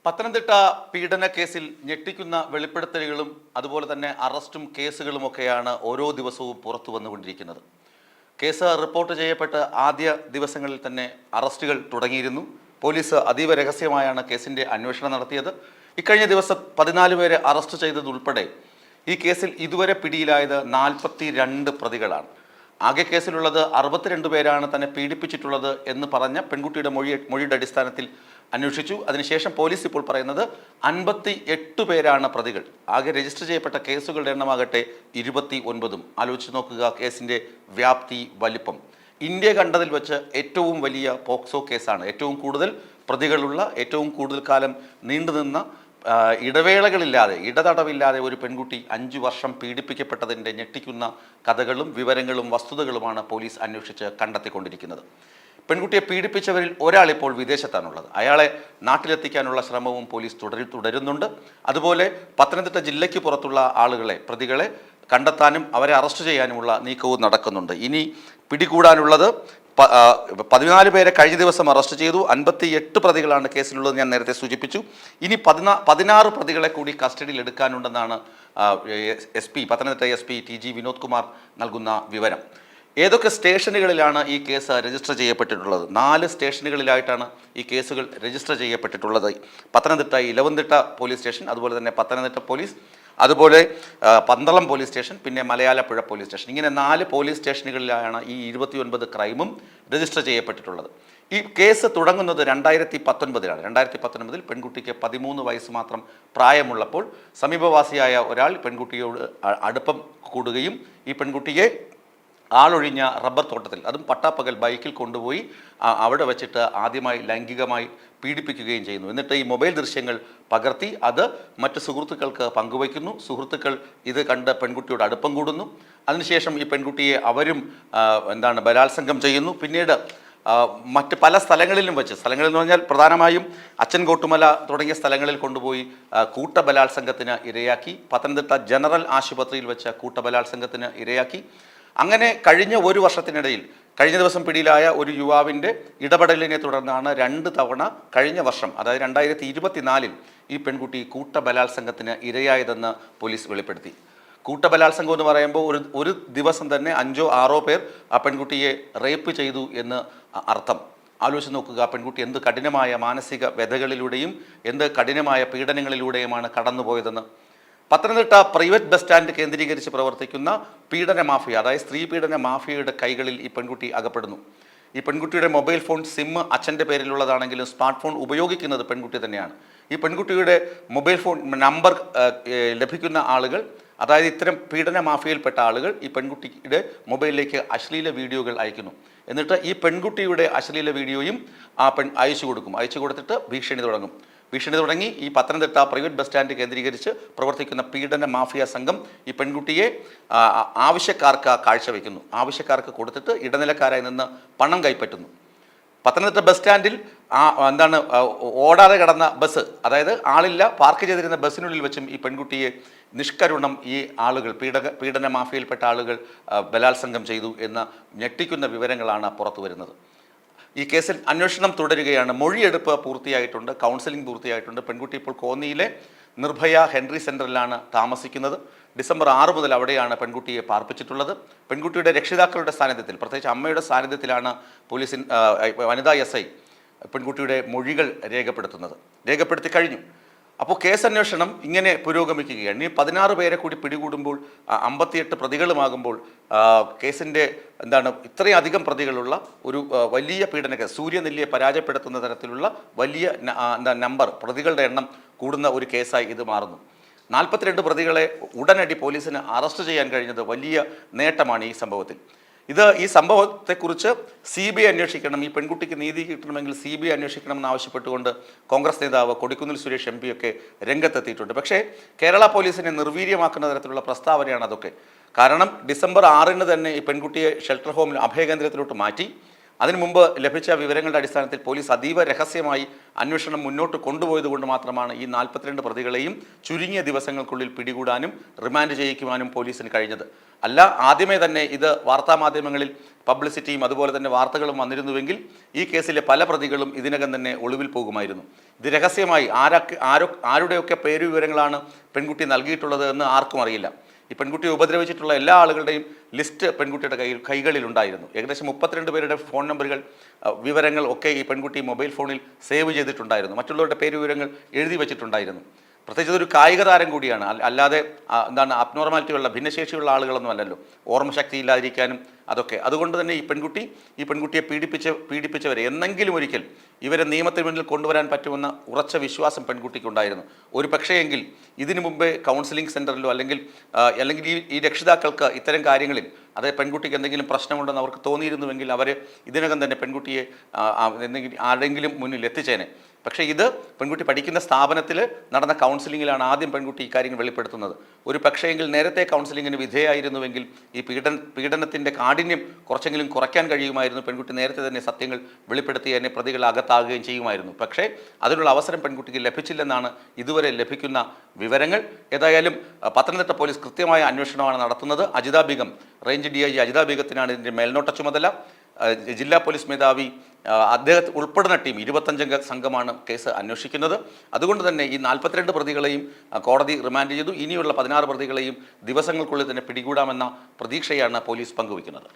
പത്തനംതിട്ട പീഡന കേസിൽ ഞെട്ടിക്കുന്ന വെളിപ്പെടുത്തലുകളും അതുപോലെ തന്നെ അറസ്റ്റും കേസുകളുമൊക്കെയാണ് ഓരോ ദിവസവും പുറത്തു വന്നുകൊണ്ടിരിക്കുന്നത്. കേസ് റിപ്പോർട്ട് ചെയ്യപ്പെട്ട ആദ്യ ദിവസങ്ങളിൽ തന്നെ അറസ്റ്റുകൾ തുടങ്ങിയിരുന്നു. പോലീസ് അതീവ രഹസ്യമായാണ് കേസിൻ്റെ അന്വേഷണം നടത്തിയത്. ഇക്കഴിഞ്ഞ ദിവസം 14 പേരെ അറസ്റ്റ് ചെയ്തതുൾപ്പെടെ ഈ കേസിൽ ഇതുവരെ പിടിയിലായത് 42 പ്രതികളാണ്. ആകെ കേസിലുള്ളത് 62 പേരാണ് തന്നെ പീഡിപ്പിച്ചിട്ടുള്ളത് എന്ന് പറഞ്ഞ പെൺകുട്ടിയുടെ മൊഴിയുടെ അടിസ്ഥാനത്തിൽ അന്വേഷിച്ചു. അതിനുശേഷം പോലീസ് ഇപ്പോൾ പറയുന്നത് 58 പേരാണ് പ്രതികൾ. ആകെ രജിസ്റ്റർ ചെയ്യപ്പെട്ട കേസുകളുടെ എണ്ണമാകട്ടെ 29. ആലോചിച്ച് നോക്കുക കേസിൻ്റെ വ്യാപ്തി, വലിപ്പം. ഇന്ത്യ കണ്ടതിൽ വെച്ച് ഏറ്റവും വലിയ പോക്സോ കേസാണ്. ഏറ്റവും കൂടുതൽ പ്രതികളുള്ള, ഏറ്റവും കൂടുതൽ കാലം നീണ്ടുനിന്ന, ഇടവേളകളില്ലാതെ, ഇടതടവില്ലാതെ ഒരു പെൺകുട്ടി 5 വർഷം പീഡിപ്പിക്കപ്പെട്ടതിൻ്റെ ഞെട്ടിക്കുന്ന കഥകളും വിവരങ്ങളും വസ്തുതകളുമാണ് പോലീസ് അന്വേഷിച്ച് കണ്ടെത്തിക്കൊണ്ടിരിക്കുന്നത്. പെൺകുട്ടിയെ പീഡിപ്പിച്ചവരിൽ ഒരാൾ ഇപ്പോൾ വിദേശത്താണുള്ളത്. അയാളെ നാട്ടിലെത്തിക്കാനുള്ള ശ്രമവും പോലീസ് തുടരുന്നുണ്ട്. അതുപോലെ പത്തനംതിട്ട ജില്ലയ്ക്ക് പുറത്തുള്ള ആളുകളെ, പ്രതികളെ കണ്ടെത്താനും അവരെ അറസ്റ്റ് ചെയ്യാനുമുള്ള നീക്കവും നടക്കുന്നുണ്ട്. ഇനി പിടികൂടാനുള്ളത് 14 പേരെ കഴിഞ്ഞ ദിവസം അറസ്റ്റ് ചെയ്തു. 58 പ്രതികളാണ് കേസിലുള്ളത്, ഞാൻ നേരത്തെ സൂചിപ്പിച്ചു. ഇനി 16 പ്രതികളെ കൂടി കസ്റ്റഡിയിൽ എടുക്കാനുണ്ടെന്നാണ് Pathanamthitta S P T G Vinod Kumar നൽകുന്ന വിവരം. ഏതൊക്കെ സ്റ്റേഷനുകളിലാണ് ഈ കേസ് രജിസ്റ്റർ ചെയ്യപ്പെട്ടിട്ടുള്ളത്? 4 സ്റ്റേഷനുകളിലായിട്ടാണ് ഈ കേസുകൾ രജിസ്റ്റർ ചെയ്യപ്പെട്ടിട്ടുള്ളത്. പത്തനംതിട്ട ഇലവന്തിട്ട പോലീസ് സ്റ്റേഷൻ, അതുപോലെ തന്നെ പത്തനംതിട്ട പോലീസ്, അതുപോലെ പന്തളം പോലീസ് സ്റ്റേഷൻ, പിന്നെ മലയാലപ്പുഴ പോലീസ് സ്റ്റേഷൻ. ഇങ്ങനെ 4 പോലീസ് സ്റ്റേഷനുകളിലാണ് ഈ 29 ക്രൈമും രജിസ്റ്റർ ചെയ്യപ്പെട്ടിട്ടുള്ളത്. ഈ കേസ് തുടങ്ങുന്നത് 2019 2019 പെൺകുട്ടിക്ക് 13 വയസ്സ് മാത്രം പ്രായമുള്ളപ്പോൾ സമീപവാസിയായ ഒരാൾ പെൺകുട്ടിയോട് അടുപ്പം കൂടുകയും ഈ പെൺകുട്ടിയെ ആളൊഴിഞ്ഞ റബ്ബർ തോട്ടത്തിൽ, അതും പട്ടാപ്പകൽ ബൈക്കിൽ കൊണ്ടുപോയി അവിടെ വെച്ചിട്ട് ആദ്യമായി ലൈംഗികമായി പീഡിപ്പിക്കുകയും ചെയ്യുന്നു. എന്നിട്ട് ഈ മൊബൈൽ ദൃശ്യങ്ങൾ പകർത്തി അത് മറ്റ് സുഹൃത്തുക്കൾക്ക് പങ്കുവയ്ക്കുന്നു. സുഹൃത്തുക്കൾ ഇത് കണ്ട് പെൺകുട്ടിയോട് അടുപ്പം കൂടുന്നു. അതിനുശേഷം ഈ പെൺകുട്ടിയെ അവരും ബലാത്സംഗം ചെയ്യുന്നു. പിന്നീട് മറ്റ് പല സ്ഥലങ്ങളിലും വെച്ച്, സ്ഥലങ്ങളെന്ന് പറഞ്ഞാൽ പ്രധാനമായും അച്ചൻകോട്ടുമല തുടങ്ങിയ സ്ഥലങ്ങളിൽ കൊണ്ടുപോയി കൂട്ടബലാത്സംഗത്തിന് ഇരയാക്കി. പത്തനംതിട്ട ജനറൽ ആശുപത്രിയിൽ വെച്ച് കൂട്ടബലാത്സംഗത്തിന് ഇരയാക്കി. അങ്ങനെ കഴിഞ്ഞ ഒരു വർഷത്തിനിടയിൽ കഴിഞ്ഞ ദിവസം പിടിയിലായ ഒരു യുവാവിൻ്റെ ഇടപെടലിനെ തുടർന്നാണ് 2 തവണ കഴിഞ്ഞ വർഷം, അതായത് 2024 ഈ പെൺകുട്ടി കൂട്ടബലാത്സംഗത്തിന് ഇരയായതെന്ന് പോലീസ് വെളിപ്പെടുത്തി. കൂട്ടബലാത്സംഗം എന്ന് പറയുമ്പോൾ ഒരു ദിവസം തന്നെ 5 or 6 പേർ ആ പെൺകുട്ടിയെ റേപ്പ് ചെയ്തു എന്ന് അർത്ഥം. ആലോചിച്ച് നോക്കുക, പെൺകുട്ടി എന്ത് കഠിനമായ മാനസിക വ്യഥകളിലൂടെയും എന്ത് കഠിനമായ പീഡനങ്ങളിലൂടെയുമാണ് കടന്നുപോയതെന്ന്. പത്തനംതിട്ട പ്രൈവറ്റ് ബസ് സ്റ്റാൻഡ് കേന്ദ്രീകരിച്ച് പ്രവർത്തിക്കുന്ന പീഡന മാഫിയ, അതായത് സ്ത്രീ പീഡന മാഫിയയുടെ കൈകളിൽ ഈ പെൺകുട്ടി അകപ്പെടുന്നു. ഈ പെൺകുട്ടിയുടെ മൊബൈൽ ഫോൺ സിം അച്ഛൻ്റെ പേരിലുള്ളതാണെങ്കിലും സ്മാർട്ട് ഫോൺ ഉപയോഗിക്കുന്നത് പെൺകുട്ടി തന്നെയാണ്. ഈ പെൺകുട്ടിയുടെ മൊബൈൽ ഫോൺ നമ്പർ ലഭിക്കുന്ന ആളുകൾ, അതായത് ഇത്തരം പീഡന മാഫിയയിൽപ്പെട്ട ആളുകൾ ഈ പെൺകുട്ടിയുടെ മൊബൈലിലേക്ക് അശ്ലീല വീഡിയോകൾ അയക്കുന്നു. എന്നിട്ട് ഈ പെൺകുട്ടിയുടെ അശ്ലീല വീഡിയോയും അയച്ചു കൊടുത്തിട്ട് ഭീഷണി തുടങ്ങി ഈ പത്തനംതിട്ട പ്രൈവറ്റ് ബസ് സ്റ്റാൻഡ് കേന്ദ്രീകരിച്ച് പ്രവർത്തിക്കുന്ന പീഡന മാഫിയ സംഘം ഈ പെൺകുട്ടിയെ ആവശ്യക്കാർക്ക് കാഴ്ചവെക്കുന്നു. ആവശ്യക്കാർക്ക് കൊടുത്തിട്ട് ഇടനിലക്കാരായി നിന്ന് പണം കൈപ്പറ്റുന്നു. പത്തനംതിട്ട ബസ് സ്റ്റാൻഡിൽ ഓടാതെ കിടന്ന ബസ്, അതായത് ആളില്ല, പാർക്ക് ചെയ്തിരുന്ന ബസ്സിനുള്ളിൽ വെച്ചും ഈ പെൺകുട്ടിയെ നിഷ്കരുണം ഈ ആളുകൾ, പീഡന മാഫിയയിൽപ്പെട്ട ആളുകൾ ബലാത്സംഗം ചെയ്തു എന്ന ഞെട്ടിക്കുന്ന വിവരങ്ങളാണ് പുറത്തു വരുന്നത്. ഈ കേസിൽ അന്വേഷണം തുടരുകയാണ്. മൊഴിയെടുപ്പ് പൂർത്തിയായിട്ടുണ്ട്, കൗൺസിലിംഗ് പൂർത്തിയായിട്ടുണ്ട്. പെൺകുട്ടി ഇപ്പോൾ കോന്നിയിലെ നിർഭയ ഹെൻറി സെൻറ്ററിലാണ് താമസിക്കുന്നത്. ഡിസംബർ 6 മുതൽ അവിടെയാണ് പെൺകുട്ടിയെ പാർപ്പിച്ചിട്ടുള്ളത്. പെൺകുട്ടിയുടെ രക്ഷിതാക്കളുടെ സാന്നിധ്യത്തിൽ, പ്രത്യേകിച്ച് അമ്മയുടെ സാന്നിധ്യത്തിലാണ് വനിതാ SI പെൺകുട്ടിയുടെ മൊഴികൾ രേഖപ്പെടുത്തി കഴിഞ്ഞു. അപ്പോൾ കേസന്വേഷണം ഇങ്ങനെ പുരോഗമിക്കുകയാണ്. ഇനി 16 പേരെ കൂടി പിടികൂടുമ്പോൾ 58 പ്രതികളുമാകുമ്പോൾ കേസിൻ്റെ ഇത്രയും അധികം പ്രതികളുള്ള ഒരു വലിയ പീഡന കേസ്, സൂര്യനെല്ലിയെ പരാജയപ്പെടുത്തുന്ന തരത്തിലുള്ള വലിയ നമ്പർ പ്രതികളുടെ എണ്ണം കൂടുന്ന ഒരു കേസായി ഇത് മാറുന്നു. 42 പ്രതികളെ ഉടനടി പോലീസിന് അറസ്റ്റ് ചെയ്യാൻ കഴിഞ്ഞത് വലിയ നേട്ടമാണ് ഈ സംഭവത്തിൽ. ഈ സംഭവത്തെക്കുറിച്ച് CBI അന്വേഷിക്കണം, ഈ പെൺകുട്ടിക്ക് നീതി കിട്ടണമെങ്കിൽ CBI അന്വേഷിക്കണമെന്ന് ആവശ്യപ്പെട്ടുകൊണ്ട് കോൺഗ്രസ് നേതാവ് കൊടിക്കുന്നിൽ സുരേഷ് MP ഒക്കെ രംഗത്തെത്തിയിട്ടുണ്ട്. പക്ഷേ കേരള പോലീസിനെ നിർവീര്യമാക്കുന്ന തരത്തിലുള്ള പ്രസ്താവനയാണ് അതൊക്കെ. കാരണം ഡിസംബർ 6 തന്നെ ഈ പെൺകുട്ടിയെ ഷെൽട്ടർ ഹോമിൽ, അഭയകേന്ദ്രത്തിലോട്ട് മാറ്റി. അതിനു മുമ്പ് ലഭിച്ച വിവരങ്ങളുടെ അടിസ്ഥാനത്തിൽ പോലീസ് അതീവ രഹസ്യമായി അന്വേഷണം മുന്നോട്ട് കൊണ്ടുപോയതുകൊണ്ട് മാത്രമാണ് ഈ 42 പ്രതികളെയും ചുരുങ്ങിയ ദിവസങ്ങൾക്കുള്ളിൽ പിടികൂടാനും റിമാൻഡ് ചെയ്യിക്കുവാനും പോലീസിന് കഴിഞ്ഞത്. അല്ല, ആദ്യമേ തന്നെ ഇത് വാർത്താമാധ്യമങ്ങളിൽ പബ്ലിസിറ്റിയും അതുപോലെ തന്നെ വാർത്തകളും വന്നിരുന്നുവെങ്കിൽ ഈ കേസിലെ പല പ്രതികളും ഇതിനകം തന്നെ ഒളിവിൽ പോകുമായിരുന്നു. ഇത് രഹസ്യമായി ആരുടെയൊക്കെ പേരുവിവരങ്ങളാണ് പെൺകുട്ടി നൽകിയിട്ടുള്ളത് എന്ന് ആർക്കും അറിയില്ല. ഈ പെൺകുട്ടിയെ ഉപദ്രവിച്ചിട്ടുള്ള എല്ലാ ആളുകളുടെയും ലിസ്റ്റ് പെൺകുട്ടിയുടെ കൈകളിലുണ്ടായിരുന്നു. ഏകദേശം 32 പേരുടെ ഫോൺ നമ്പറുകൾ, വിവരങ്ങൾ ഒക്കെ ഈ പെൺകുട്ടി മൊബൈൽ ഫോണിൽ സേവ് ചെയ്തിട്ടുണ്ടായിരുന്നു. മറ്റുള്ളവരുടെ പേരുവിവരങ്ങൾ എഴുതി വെച്ചിട്ടുണ്ടായിരുന്നു. പ്രത്യേകിച്ച് ഒരു കായിക താരം കൂടിയാണ്. അല്ലാതെ അബ്നോർമാലിറ്റി ഉള്ള ഭിന്നശേഷിയുള്ള ആളുകളൊന്നും അല്ലല്ലോ. ഓർമ്മശക്തി ഇല്ലാതിരിക്കാനും അതൊക്കെ. അതുകൊണ്ട് തന്നെ ഈ പെൺകുട്ടിയെ പീഡിപ്പിച്ചവരെ എന്നെങ്കിലും ഒരിക്കൽ ഇവരെ നിയമത്തിന് മുന്നിൽ കൊണ്ടുവരാൻ പറ്റുമെന്ന ഉറച്ച വിശ്വാസം പെൺകുട്ടിക്കുണ്ടായിരുന്നു. ഒരു പക്ഷേയെങ്കിൽ ഇതിനു മുമ്പേ കൗൺസിലിംഗ് സെൻ്ററിലോ അല്ലെങ്കിൽ ഈ രക്ഷിതാക്കൾക്ക് ഇത്തരം കാര്യങ്ങളിൽ അതായത് പെൺകുട്ടിക്ക് എന്തെങ്കിലും പ്രശ്നമുണ്ടെന്ന് അവർക്ക് തോന്നിയിരുന്നുവെങ്കിൽ അവർ ഇതിനകം തന്നെ പെൺകുട്ടിയെ ആരെങ്കിലും മുന്നിൽ എത്തിച്ചേനെ. പക്ഷേ ഇത് പെൺകുട്ടി പഠിക്കുന്ന സ്ഥാപനത്തിൽ നടന്ന കൗൺസിലിങ്ങിലാണ് ആദ്യം പെൺകുട്ടി ഇക്കാര്യങ്ങൾ വെളിപ്പെടുത്തുന്നത്. ഒരു പക്ഷേയെങ്കിൽ നേരത്തെ കൗൺസിലിങ്ങിന് വിധേയായിരുന്നുവെങ്കിൽ ഈ പീഡനത്തിൻ്റെ കാഠിന്യം കുറച്ചെങ്കിലും കുറയ്ക്കാൻ കഴിയുമായിരുന്നു. പെൺകുട്ടി നേരത്തെ തന്നെ സത്യങ്ങൾ വെളിപ്പെടുത്തി തന്നെ പ്രതികൾ അകത്താകുകയും ചെയ്യുമായിരുന്നു. പക്ഷേ അതിനുള്ള അവസരം പെൺകുട്ടിക്ക് ലഭിച്ചില്ലെന്നാണ് ഇതുവരെ ലഭിക്കുന്ന വിവരങ്ങൾ. ഏതായാലും പത്തനംതിട്ട പോലീസ് കൃത്യമായ അന്വേഷണമാണ് നടത്തുന്നത്. അജിത ബീഗം, റേഞ്ച് DIG അജിത ബീഗത്തിനാണ് ഇതിൻ്റെ മേൽനോട്ട ചുമതല. ജില്ലാ പോലീസ് മേധാവി അദ്ദേഹത്തെ ഉൾപ്പെടുന്ന ടീം 25 സംഘമാണ് കേസ് അന്വേഷിക്കുന്നത്. അതുകൊണ്ട് തന്നെ ഈ 42 പ്രതികളെയും കോടതി റിമാൻഡ് ചെയ്തു. ഇനിയുള്ള 16 പ്രതികളെയും ദിവസങ്ങൾക്കുള്ളിൽ തന്നെ പിടികൂടാമെന്ന പ്രതീക്ഷയാണ് പോലീസ് പങ്കുവയ്ക്കുന്നത്.